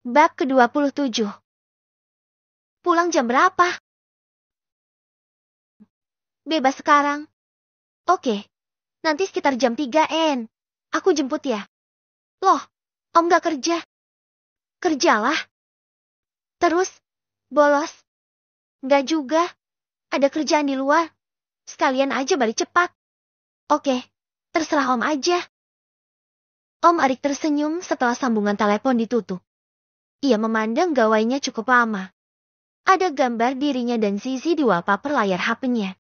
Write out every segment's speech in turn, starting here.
Bab ke-27. Pulang jam berapa? Bebas sekarang. Oke, nanti sekitar jam 3 Aku jemput ya. Loh, Om gak kerja? Kerjalah. Terus, bolos? Gak juga. Ada kerjaan di luar. Sekalian aja balik cepat. Oke, terserah Om aja. Om Arik tersenyum setelah sambungan telepon ditutup. Ia memandang gawainya cukup lama. Ada gambar dirinya dan Zizi di wallpaper layar HP-nya.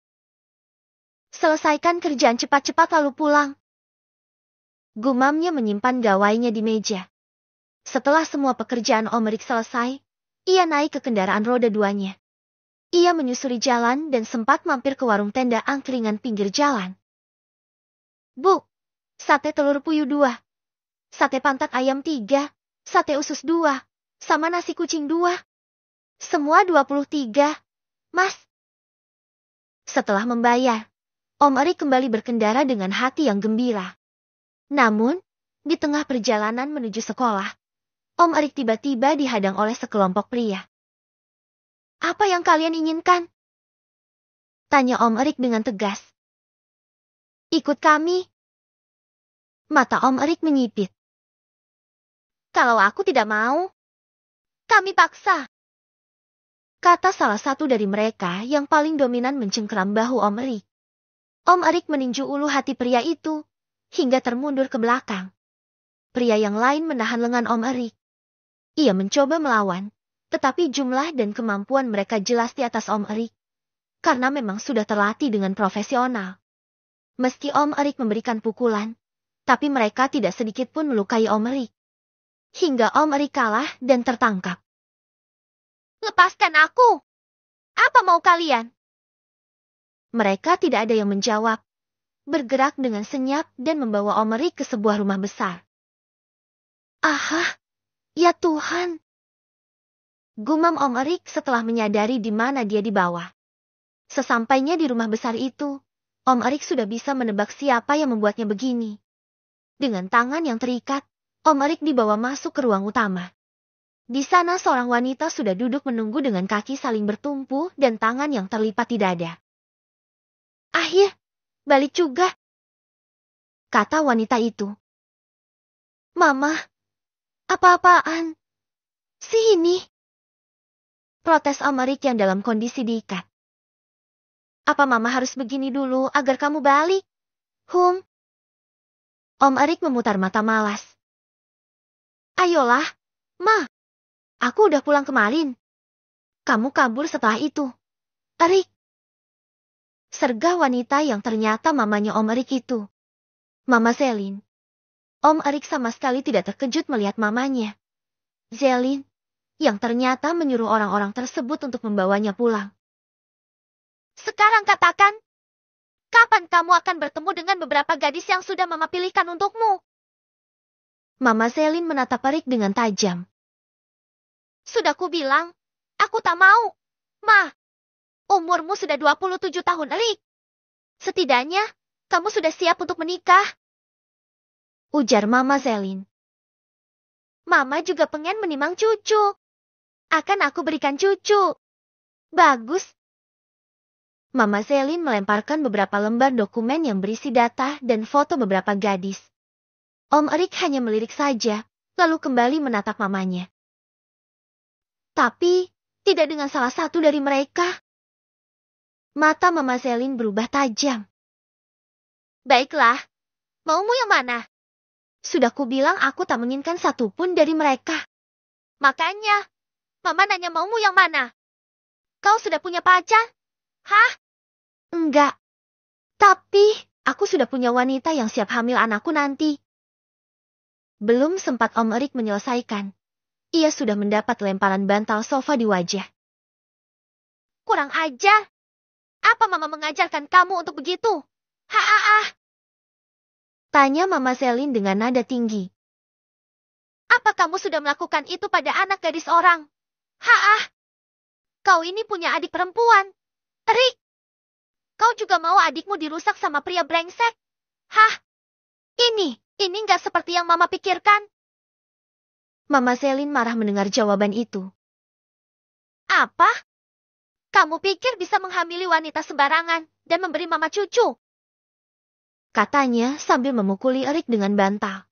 Selesaikan kerjaan cepat-cepat lalu pulang. Gumamnya menyimpan gawainya di meja. Setelah semua pekerjaan Om Arik selesai, ia naik ke kendaraan roda 2-nya. Ia menyusuri jalan dan sempat mampir ke warung tenda angkringan pinggir jalan. Bu, sate telur puyuh 2, sate pantat ayam 3, sate usus 2, sama nasi kucing 2. Semua 23, Mas. Setelah membayar, Om Arik kembali berkendara dengan hati yang gembira. Namun, di tengah perjalanan menuju sekolah, Om Arik tiba-tiba dihadang oleh sekelompok pria. Apa yang kalian inginkan? Tanya Om Arik dengan tegas. Ikut kami. Mata Om Arik menyipit. Kalau aku tidak mau, kami paksa. Kata salah satu dari mereka yang paling dominan mencengkeram bahu Om Arik. Om Arik meninju ulu hati pria itu, hingga termundur ke belakang. Pria yang lain menahan lengan Om Arik. Ia mencoba melawan, tetapi jumlah dan kemampuan mereka jelas di atas Om Arik. Karena memang sudah terlatih dengan profesional. Meski Om Arik memberikan pukulan, tapi mereka tidak sedikit pun melukai Om Arik. Hingga Om Arik kalah dan tertangkap. Lepaskan aku! Apa mau kalian? Mereka tidak ada yang menjawab. Bergerak dengan senyap dan membawa Om Arik ke sebuah rumah besar. Aha, ya Tuhan! Gumam Om Arik setelah menyadari di mana dia dibawa. Sesampainya di rumah besar itu, Om Arik sudah bisa menebak siapa yang membuatnya begini. Dengan tangan yang terikat, Om Arik dibawa masuk ke ruang utama. Di sana seorang wanita sudah duduk menunggu dengan kaki saling bertumpu dan tangan yang terlipat di dada. Akhir, balik juga, kata wanita itu. Mama, apa-apaan? Sini. Protes Om Arik yang dalam kondisi diikat. Apa Mama harus begini dulu agar kamu balik? Om Arik memutar mata malas. Ayolah, Ma. Aku udah pulang kemarin. Kamu kabur setelah itu. Arik. Sergah wanita yang ternyata mamanya Om Arik itu. Mama Zelin. Om Arik sama sekali tidak terkejut melihat mamanya. Zelin, yang ternyata menyuruh orang-orang tersebut untuk membawanya pulang. Sekarang katakan, kapan kamu akan bertemu dengan beberapa gadis yang sudah Mama pilihkan untukmu? Mama Zelin menatap Arik dengan tajam. Sudah ku bilang, aku tak mau. Ma, umurmu sudah 27 tahun, Arik. Setidaknya, kamu sudah siap untuk menikah. Ujar Mama Zelin. Mama juga pengen menimang cucu. Akan aku berikan cucu. Bagus. Mama Zelin melemparkan beberapa lembar dokumen yang berisi data dan foto beberapa gadis. Om Arik hanya melirik saja, lalu kembali menatap mamanya. Tapi, tidak dengan salah satu dari mereka. Mata Mama Zelin berubah tajam. Baiklah, maumu yang mana? Sudah kubilang aku tak menginginkan satupun dari mereka. Makanya, Mama nanya maumu yang mana? Kau sudah punya pacar? Hah? Enggak. Tapi, aku sudah punya wanita yang siap hamil anakku nanti. Belum sempat Om Arik menyelesaikan. Ia sudah mendapat lemparan bantal sofa di wajah. Kurang ajar. Apa Mama mengajarkan kamu untuk begitu? Tanya Mama Zelin dengan nada tinggi. Apa kamu sudah melakukan itu pada anak gadis orang? Kau ini punya adik perempuan. Arik. Kau juga mau adikmu dirusak sama pria brengsek? Ini nggak seperti yang Mama pikirkan. Mama Selin marah mendengar jawaban itu. Apa? Kamu pikir bisa menghamili wanita sembarangan dan memberi mama cucu? Katanya sambil memukuli Erik dengan bantal.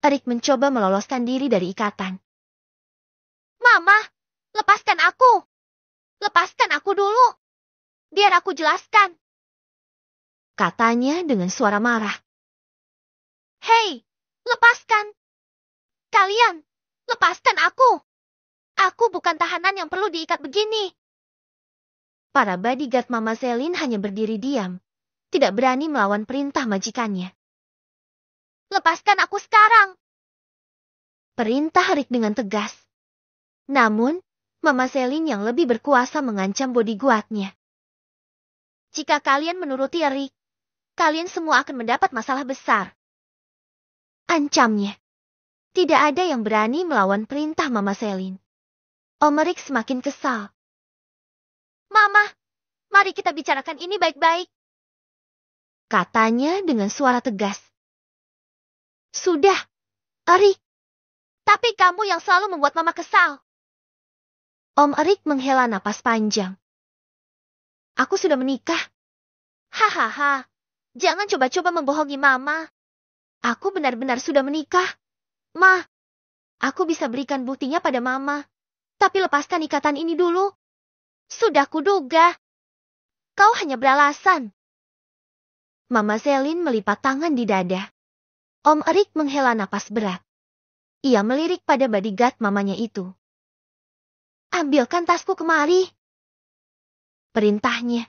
Erik mencoba meloloskan diri dari ikatan. Mama, lepaskan aku. Lepaskan aku dulu. Biar aku jelaskan. Katanya dengan suara marah. Hei, lepaskan. Kalian, lepaskan aku. Aku bukan tahanan yang perlu diikat begini. Para bodyguard Mama Selin hanya berdiri diam, tidak berani melawan perintah majikannya. Lepaskan aku sekarang. Perintah Erik dengan tegas. Namun, Mama Selin yang lebih berkuasa mengancam bodyguardnya. Jika kalian menuruti Erik, kalian semua akan mendapat masalah besar. Ancamnya. Tidak ada yang berani melawan perintah Mama Selin. Om Erik semakin kesal. Mama, mari kita bicarakan ini baik-baik. Katanya dengan suara tegas. Sudah, Erik. Tapi kamu yang selalu membuat Mama kesal. Om Erik menghela napas panjang. Aku sudah menikah. Hahaha, jangan coba-coba membohongi Mama. Aku benar-benar sudah menikah. Ma, aku bisa berikan buktinya pada Mama. Tapi lepaskan ikatan ini dulu. Sudah kuduga. Kau hanya beralasan. Mama Selin melipat tangan di dada. Om Erik menghela napas berat. Ia melirik pada bodyguard mamanya itu. Ambilkan tasku kemari. Perintahnya.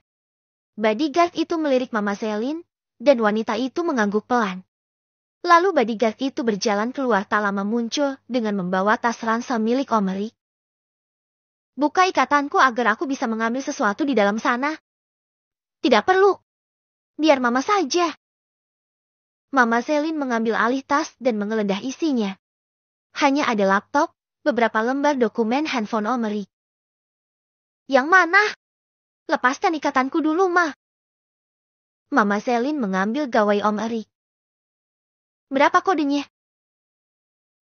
Bodyguard itu melirik Mama Selin, dan wanita itu mengangguk pelan. Lalu bodyguard itu berjalan keluar tak lama muncul dengan membawa tas ransel milik Om Erik. Buka ikatanku agar aku bisa mengambil sesuatu di dalam sana. Tidak perlu. Biar Mama saja. Mama Selin mengambil alih tas dan menggeledah isinya. Hanya ada laptop, beberapa lembar dokumen handphone Om Erik. Yang mana? Lepaskan ikatanku dulu, Ma. Mama Selin mengambil gawai Om Erik. Berapa kodenya?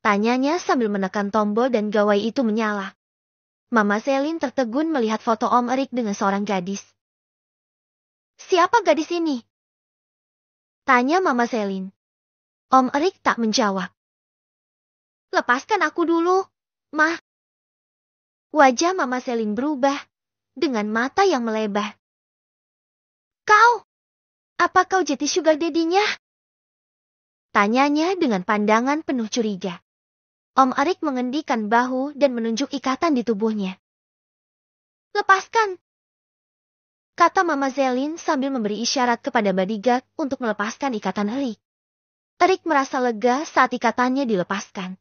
Tanyanya sambil menekan tombol dan gawai itu menyala. Mama Selin tertegun melihat foto Om Erik dengan seorang gadis. Siapa gadis ini? Tanya Mama Selin. Om Erik tak menjawab. Lepaskan aku dulu, Ma. Wajah Mama Selin berubah, dengan mata yang melebar. Kau? Apa kau jadi sugar daddy-nya? Tanyanya dengan pandangan penuh curiga. Om Erik mengendikan bahu dan menunjuk ikatan di tubuhnya. Lepaskan! Kata Mama Selin sambil memberi isyarat kepada bodyguard untuk melepaskan ikatan Erik. Erik merasa lega saat ikatannya dilepaskan.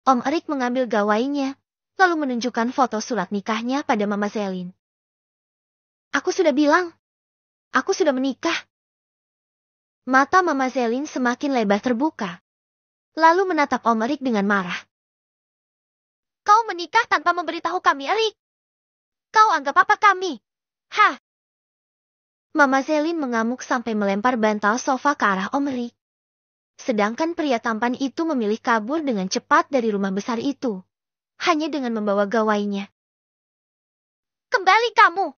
Om Erik mengambil gawainya, lalu menunjukkan foto surat nikahnya pada Mama Selin. Aku sudah bilang, aku sudah menikah. Mata Mama Selin semakin lebar terbuka. Lalu menatap Om Erik dengan marah. Kau menikah tanpa memberitahu kami, Erik. Kau anggap apa kami? Hah? Mama Selin mengamuk sampai melempar bantal sofa ke arah Om Erik. Sedangkan pria tampan itu memilih kabur dengan cepat dari rumah besar itu. Hanya dengan membawa gawainya. Kembali kamu!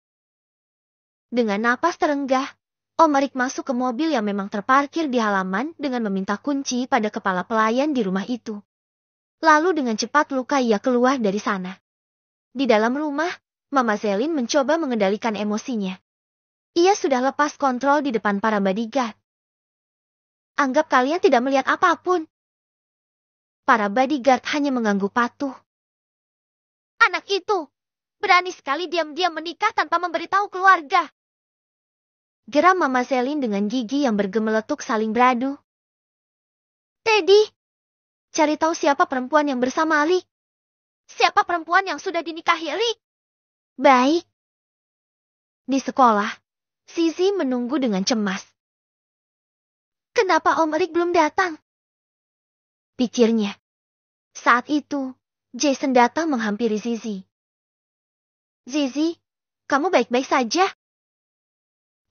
Dengan napas terenggah, Om Erik masuk ke mobil yang memang terparkir di halaman dengan meminta kunci pada kepala pelayan di rumah itu. Lalu dengan cepat luka ia keluar dari sana. Di dalam rumah, Mama Selin mencoba mengendalikan emosinya. Ia sudah lepas kontrol di depan para bodyguard. Anggap kalian tidak melihat apapun. Para bodyguard hanya mengangguk patuh. Anak itu berani sekali diam-diam menikah tanpa memberitahu keluarga. Geram Mama Selin dengan gigi yang bergemeletuk saling beradu. Teddy, cari tahu siapa perempuan yang bersama Erik. Siapa perempuan yang sudah dinikahi Erik? Baik. Di sekolah, Sisi menunggu dengan cemas. Kenapa Om Erik belum datang? Pikirnya. Saat itu, Jason datang menghampiri Zizi. Zizi, kamu baik-baik saja?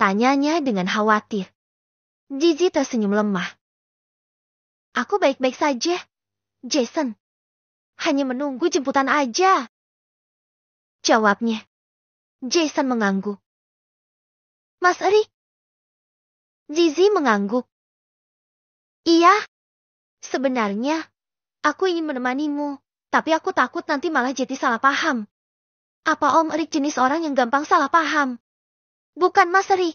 Tanyanya dengan khawatir. Zizi tersenyum lemah. Aku baik-baik saja, Jason. Hanya menunggu jemputan aja. Jawabnya. Jason mengangguk. Mas Erik? Zizi mengangguk. Iya. Sebenarnya, aku ingin menemanimu, tapi aku takut nanti malah jadi salah paham. Apa Om Erik jenis orang yang gampang salah paham? Bukan Mas Erik.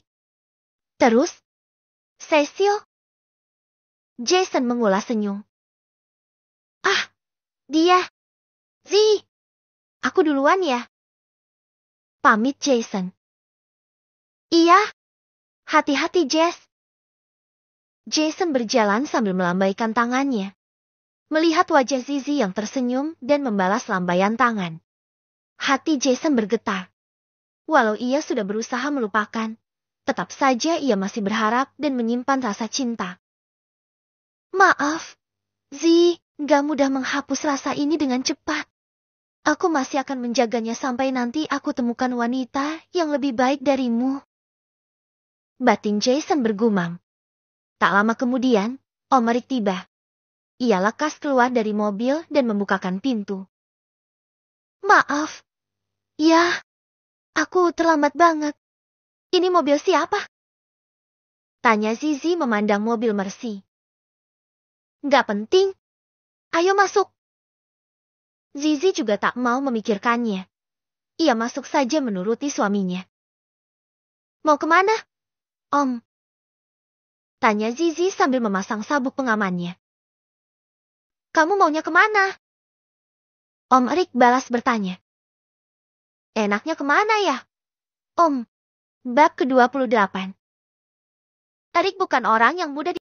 Terus? Cecil? Jason mengulas senyum. Ah, dia. Zi. Aku duluan ya. Pamit Jason. Iya. Hati-hati Jess. Jason berjalan sambil melambaikan tangannya. Melihat wajah Zizi yang tersenyum dan membalas lambaian tangan. Hati Jason bergetar. Walau ia sudah berusaha melupakan, tetap saja ia masih berharap dan menyimpan rasa cinta. Maaf, Zi, gak mudah menghapus rasa ini dengan cepat. Aku masih akan menjaganya sampai nanti aku temukan wanita yang lebih baik darimu. Batin Jason bergumam. Tak lama kemudian, Om Erik tiba. Ia lekas keluar dari mobil dan membukakan pintu. Maaf. Ya, aku terlambat banget. Ini mobil siapa? Tanya Zizi memandang mobil Mercy. Gak penting. Ayo masuk. Zizi juga tak mau memikirkannya. Ia masuk saja menuruti suaminya. Mau kemana? Om. Tanya Zizi sambil memasang sabuk pengamannya. Kamu maunya kemana? Om Erik balas bertanya. Enaknya kemana ya? Om. Bab ke-28. Erik bukan orang yang mudah